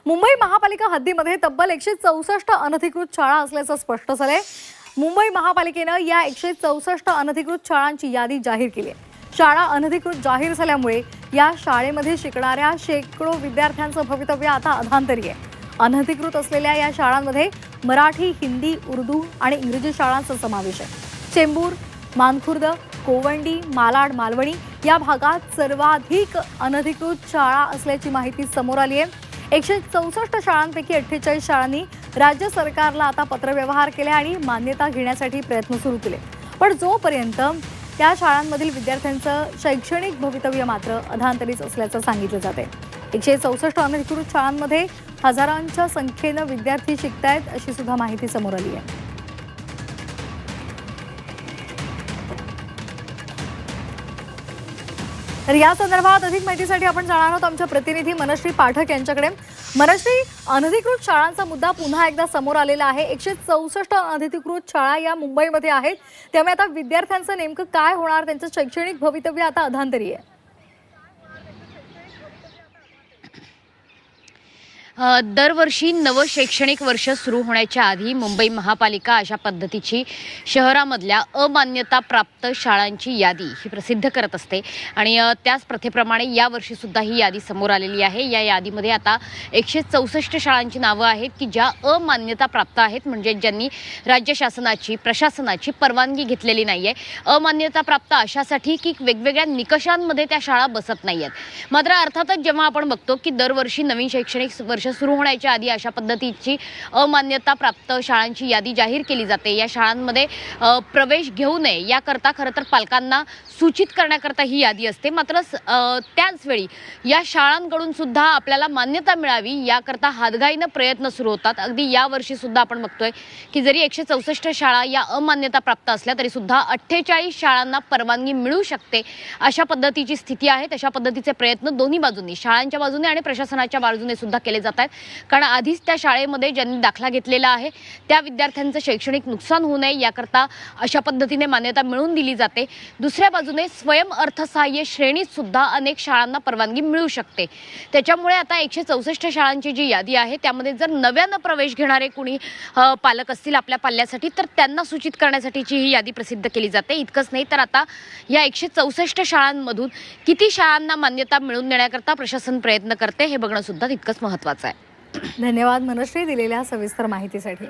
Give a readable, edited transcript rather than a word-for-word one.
मुंबई महापालिका हद्दीमध्ये तब्बल 164 अनधिकृत शाळा असल्याचं स्पष्ट झालंय। मुंबई महापालिकेनं या 164 अनधिकृत शाळांची यादी जाहीर केली आहे। शाळा अनधिकृत जाहीर झाल्यामुळे या शाळेमध्ये शिकणाऱ्या शेकडो विद्यार्थ्यांचं भवितव्य आता अधांतरी आहे। अनधिकृत असलेल्या या शाळांमध्ये मराठी, हिंदी, उर्दू आणि इंग्रजी शाळांचा समावेश आहे। चेंबूर, मानखुर्द, कोवंडी, मालाड, मालवणी या भागात सर्वाधिक अनधिकृत शाळा असल्याची माहिती समोर आली आहे। 164 शाळांपैकी 48 शाळांनी राज्य सरकारला आता पत्रव्यवहार केले आणि मान्यता घेण्यासाठी प्रयत्न सुरू केले। पण जोपर्यंत त्या शाळांमधील विद्यार्थ्यांचं शैक्षणिक भवितव्य मात्र अधांतरीच असल्याचं सांगितलं जाते। 164 अनधिकृत शाळांमध्ये हजारांच्या संख्येनं विद्यार्थी शिकतायत अशी सुद्धा माहिती समोर आली आहे। तर या संदर्भात अधिक माहितीसाठी आपण जाणार आहोत आमच्या प्रतिनिधी मनश्री पाठक यांच्याकडे। मनश्री, अनधिकृत शाळांचा मुद्दा पुन्हा एकदा समोर आलेला आहे। 164 अनधिकृत शाळा या मुंबईमध्ये आहेत, त्यामुळे आता विद्यार्थ्यांचं नेमकं काय होणार, त्यांचं शैक्षणिक भवितव्य आता अधांतरी आहे। दरवर्षी नवं शैक्षणिक वर्ष सुरू होण्याच्या आधी मुंबई महापालिका अशा पद्धतीची शहरामधल्या अमान्यताप्राप्त शाळांची यादी ही प्रसिद्ध करत असते आणि त्याच प्रथेप्रमाणे यावर्षी सुद्धा ही यादी समोर आलेली आहे। या यादीमध्ये आता 164 शाळांची नावं आहेत की ज्या अमान्यताप्राप्त आहेत, म्हणजे ज्यांनी राज्य शासनाची, प्रशासनाची परवानगी घेतलेली नाही आहे। अमान्यताप्राप्त अशासाठी की वेगवेगळ्या निकषांमध्ये त्या शाळा बसत नाही आहेत। मात्र अर्थातच जेव्हा आपण बघतो की दरवर्षी नवीन शैक्षणिक वर्ष सुरू होण्याच्या आधी अशा पद्धतीची अमान्यता प्राप्त शाळांची यादी जाहीर केली जाते। या शाळांमध्ये प्रवेश घेऊ नये याकरता खरं तर पालकांना सूचित करण्याकरता ही यादी असते। मात्र त्याच वेळी या शाळांकडून सुद्धा आपल्याला मान्यता मिळावी याकरता हातघाईनं प्रयत्न सुरू होतात। अगदी या वर्षी सुद्धा आपण बघतोय की जरी 164 शाळा या अमान्यता प्राप्त असल्या तरी सुद्धा 48 शाळांना परवानगी मिळू शकते अशा पद्धतीची स्थिती आहे। तशा पद्धतीचे प्रयत्न दोन्ही बाजूंनी, शाळांच्या बाजूने आणि प्रशासनाच्या बाजूने सुद्धा केले जात आहेत। कारण आधीच त्या शाळेमध्ये ज्यांनी दाखला घेतलेला आहे त्या विद्यार्थ्यांचं शैक्षणिक नुकसान होऊ नये याकरता अशा पद्धतीने मान्यता मिळवून दिली जाते। दुसऱ्या बाजूने स्वयं अर्थसहाय्य श्रेणीत सुद्धा अनेक शाळांना परवानगी मिळू शकते। त्याच्यामुळे आता 164 शाळांची जी यादी आहे त्यामध्ये जर नव्यानं प्रवेश घेणारे कुणी पालक असतील आपल्या पाल्यासाठी तर त्यांना सूचित करण्यासाठीची ही यादी प्रसिद्ध केली जाते। इतकंच नाही तर आता या 164 शाळांमधून किती शाळांना मान्यता मिळवून देण्याकरता प्रशासन प्रयत्न करते हे बघणं सुद्धा तितकंच महत्त्वाचं आहे। धन्यवाद मनश्री, दिलेल्या सविस्तर माहितीसाठी।